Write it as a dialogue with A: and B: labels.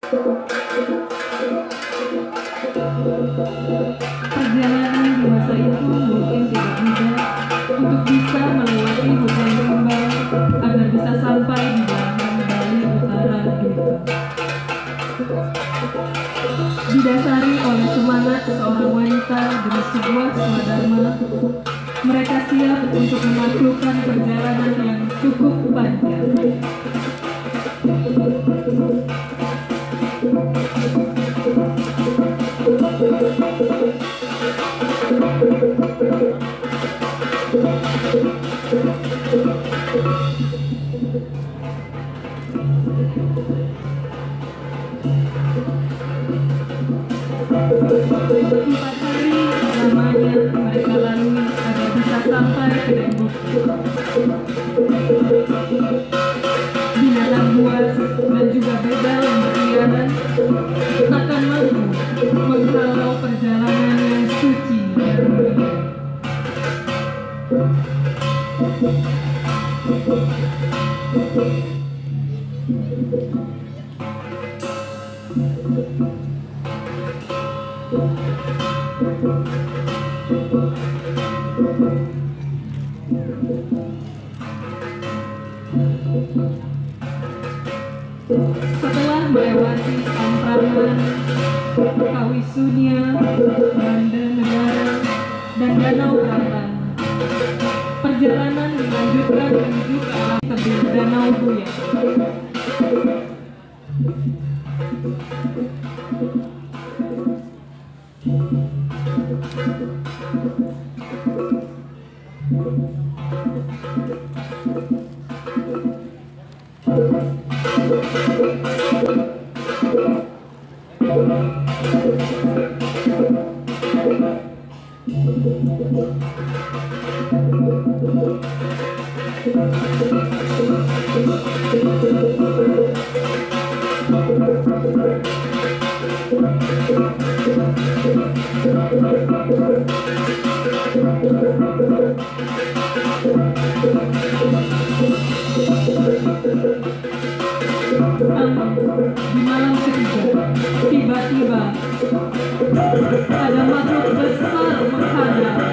A: Perjalanan di masa itu mungkin tidak mudah untuk bisa melewati hutan rimba agar bisa sampai di belahan Bali Utara Duka. Didasari oleh semangat seorang wanita demi sebuah swadharma, mereka siap untuk menaklukkan perjalanan yang cukup panjang. Empat hari lamanya mereka lalui agar bisa sampai ke Dembok. Binatang buas dan juga begal yang berkeliaran takkan mampu menghalau perjalanan yang suci dan mulia. Setelah melewati Samprangan, Kawisunia, Banda Negara, dan Danau Bratan, perjalanan dilanjutkan menuju ke arah tebing Danau Buya. Di malam ketiga, tiba-tiba ada makhluk besar menghadap.